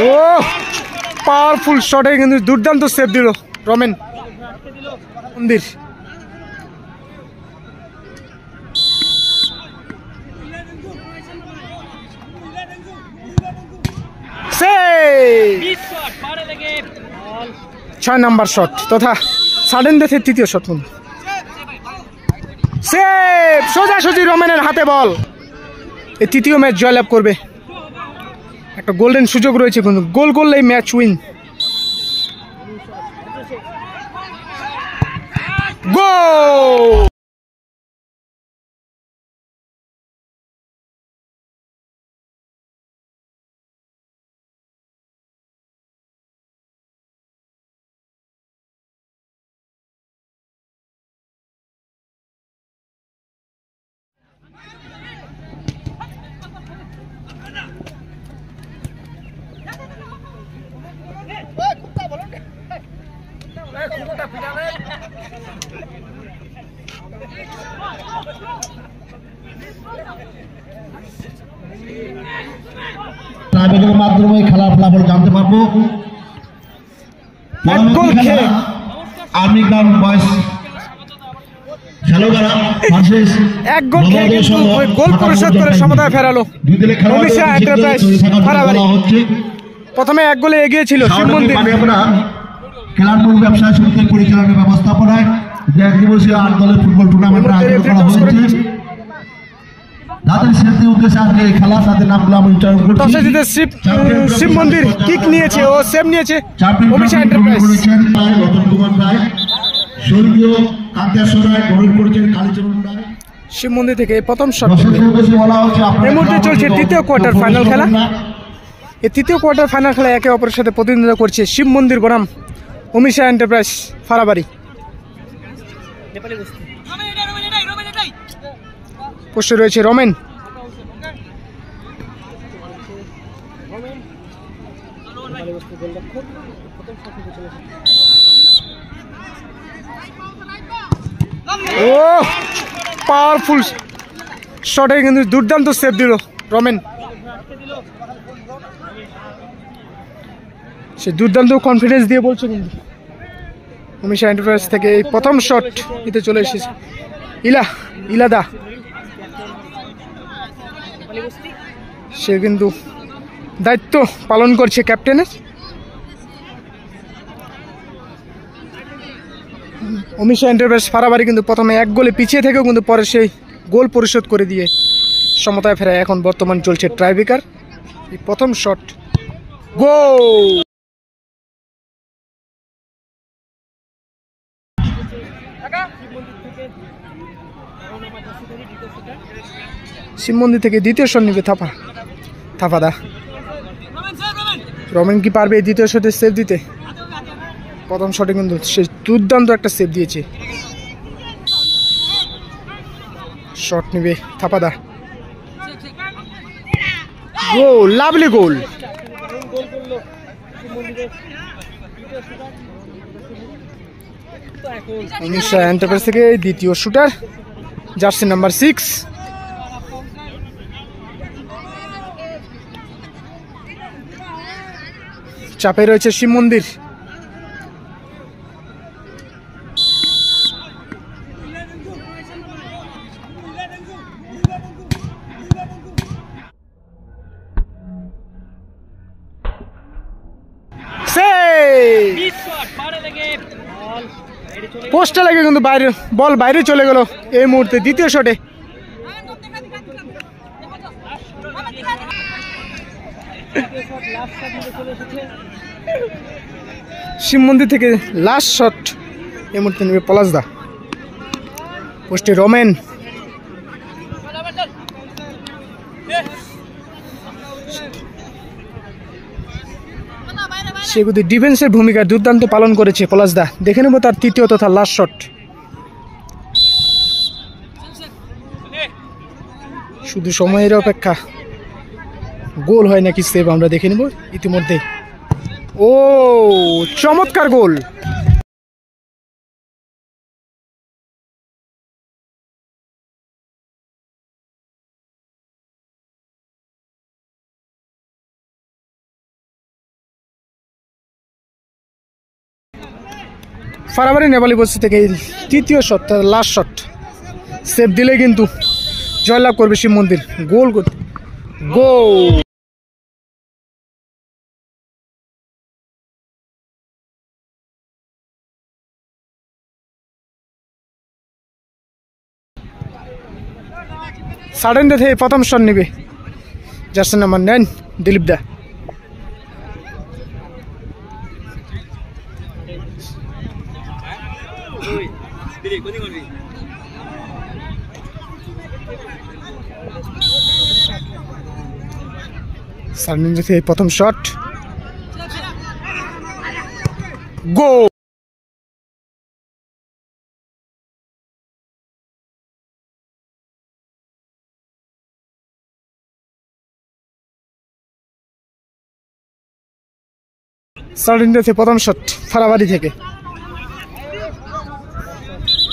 ও powerful শটে কিন্তু দুর্দান্ত সেভ দিল রমেন মন্দির। ছয় নাম্বার শট তথা সাডেন ডেথের তৃতীয় শট। সেভ সোজাসুজি রমেনের হাতে বল। এই তৃতীয় ম্যাচ জয়লাভ করবে। একটা গোল্ডেন সুযোগ রয়েছে কিন্তু গোল করলেই ম্যাচ উইন। গোল! ট্রাইব্রেকারের মাধ্যমে খেলার ফলাফল জানতে পারবো। আর্মি গ্রাউন্ড বয়স খেলোয়াড়রা এক গোল খেয়ে গোল পরিশোধ করে সমতায় ফেরালো ওড়িশা এন্টারপ্রাইজ ফারাবাড়ি। প্রথমে এক গোলে এগিয়ে ছিল শিবমন্দির। খেলার মূল ব্যবসা সমিতির পরিচালনার ব্যবস্থাপনায় যে এক দিবসীয় 8 দলের ফুটবল টুর্নামেন্ট আয়োজন করা হয়েছে। তাদের স্মৃতির উদ্দেশ্যে আজকে এই খেলা তাদের নামগুলো আমি উচ্চারণ করছি। শিব মন্দির কিক নিয়েছে ও সেভ নিয়েছে ওড়িশা এন্টারপ্রাইজ। রতন কুমার রায়, স্বর্গীয় কান্তেশ্বর রায় গ্রহণ করেছেন কালীচরণ রায়। শিব মন্দির থেকে এই প্রথম শট। এই মুহূর্তে চলছে তৃতীয় কোয়ার্টার ফাইনাল খেলা। এই তৃতীয় কোয়ার্টার ফাইনাল খেলা একে অপরের সাথে প্রতিদ্বন্দ্বিতা করছে শিব মন্দির বনাম ওড়িশা এন্টারপ্রাইজ ফারাবাড়ি। পোস্টে রয়েছে রমেন। ও পাওয়ারফুল শটে কিন্তু দুর্দান্ত সেভ দিল রমেন। সে দুর্দান্ত কনফিডেন্স দিয়ে বলছে কিন্তু ওড়িশা এন্টারপ্রাইজ থেকে এই প্রথম শট নিতে চলে এসেছে ইলাদা। সে কিন্তু দায়িত্ব পালন করছে ক্যাপ্টেনের। ওড়িশা এন্টারপ্রাইজ ফারাবাড়ি কিন্তু প্রথমে এক গোলে পিছিয়ে থেকেও কিন্তু পরে সেই গোল পরিশোধ করে দিয়ে সমতায় ফেরায়। এখন বর্তমান চলছে ট্রাইব্রেকার। এই প্রথম শট গোল। শিব মন্দির থেকে দ্বিতীয় শট নিবে থাপাদা। রমেন কি পারবে এই দ্বিতীয় শটে সেভ দিতে? প্রথম শটে কিন্তু সে দুর্দান্ত একটা সেভ দিয়েছে। শট নিবে থাপাদা। গোল, লাভলি গোল। ওড়িশা এন্টারপ্রাইজ থেকে দ্বিতীয় শুটার জার্সি নাম্বার 6। চাপে রয়েছে শিব মন্দির। পোস্টে লেগে কিন্তু বাইরে বল বাইরে চলে গেল এই মুহূর্তে দ্বিতীয় শটে। শিব মন্দির থেকে লাস্ট শট এই মুহূর্তে নেবে পলাশদা। পোস্টে রমেন। সে কিন্তু ডিফেন্সের ভূমিকা দুর্দান্ত পালন করেছে পলাশদা। দেখে নেব তার তৃতীয় তথা লাস্ট শট। শুধু সময়ের অপেক্ষা, গোল হয় নাকি সেভ আমরা দেখে নেব ইতিমধ্যে। ও চমৎকার গোল। ফারাবাড়ি নেপালি বস্তি থেকে এই তৃতীয় শট, লাস্ট শট সেভ দিলে কিন্তু জয়লাভ করবে শিব মন্দির। গোল করতে গোল। সাডেন ডেথে প্রথম শট নেবে জার্সি নাম্বার 9 দিলীপ দা। সাডেন ডেথে প্রথম শট গোল। সাডেন ডেথে প্রথম শট ফারাবাড়ি থেকে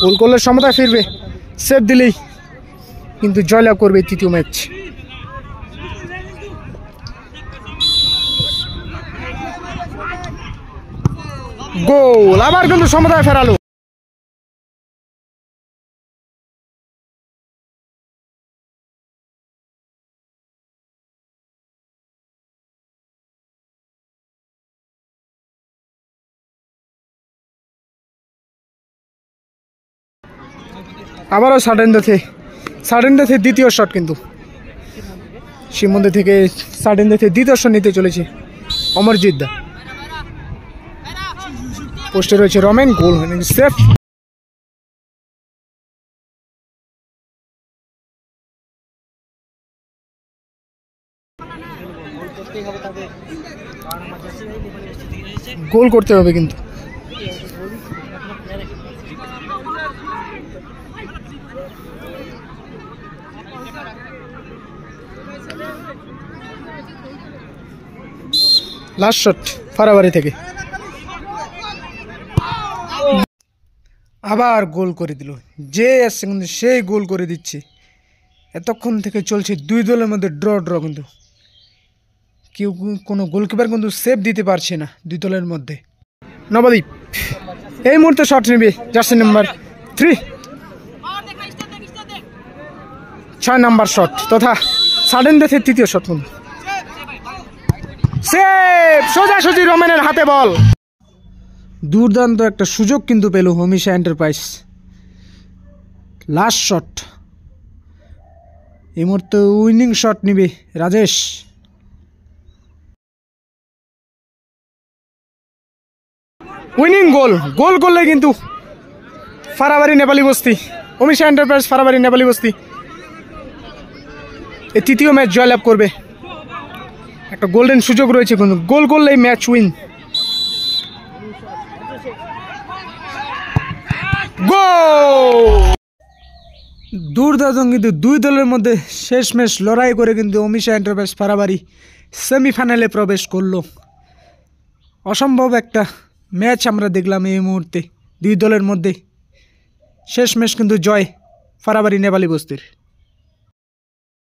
গোল করলে সমতায় ফিরবে, সেভ দিলেই কিন্তু জয়লাভ করবে তৃতীয় ম্যাচ। গোল, আবার কিন্তু সমতায় ফেরালো। আবারও সাডেন ডেথে দ্বিতীয় শট কিন্তু শিব মন্দির থেকে সাডেন ডেথে দ্বিতীয় শট নিতে চলেছে অমরজিৎ দা। পোস্টে রয়েছে রমেন, গোল হয়নি, সেফ। গোল করতে হবে কিন্তু লাস্ট শট ফারাবাড়ি থেকে আবার গোল করে দিল। যে আসছে কিন্তু সেই গোল করে দিচ্ছে। এতক্ষণ থেকে চলছে দুই দলের মধ্যে ড্র কিন্তু কেউ কোনো গোলকিপার কিন্তু সেভ দিতে পারছে না দুই দলের মধ্যে। নবদ্বীপ এই মুহূর্তে শট নেবে জার্সি নাম্বার 3, 6 নাম্বার শট তথা সাডেন ডেথের তৃতীয় শট কিন্তু সেভ, সোজাসুজি রোমেনের হাতে বল। দুর্দান্ত একটা সুযোগ কিন্তু পেল হোমিশা এন্টারপ্রাইজ। লাস্ট শট, এই মুহূর্তে উইনিং শট নিবে রাজেশ। উইনিং গোল করলে কিন্তু ফারাবাড়ি নেপালি বস্তি, হোমিশা এন্টারপ্রাইজ ফারাবাড়ি নেপালি বস্তি এই তৃতীয় ম্যাচ জয়লাভ করবে। একটা গোল্ডেন সুযোগ রয়েছে কিন্তু গোল করলেই ম্যাচ উইন। দুর্দান্ত কিন্তু দুই দলের মধ্যে শেষমেশ লড়াই করে কিন্তু হোমিশা এন্টারপ্রাইজ ফারাবাড়ি সেমিফাইনালে প্রবেশ করলো। অসম্ভব একটা ম্যাচ আমরা দেখলাম এই মুহূর্তে দুই দলের মধ্যে। শেষমেশ কিন্তু জয় ফারাবাড়ি নেপালি বস্তির।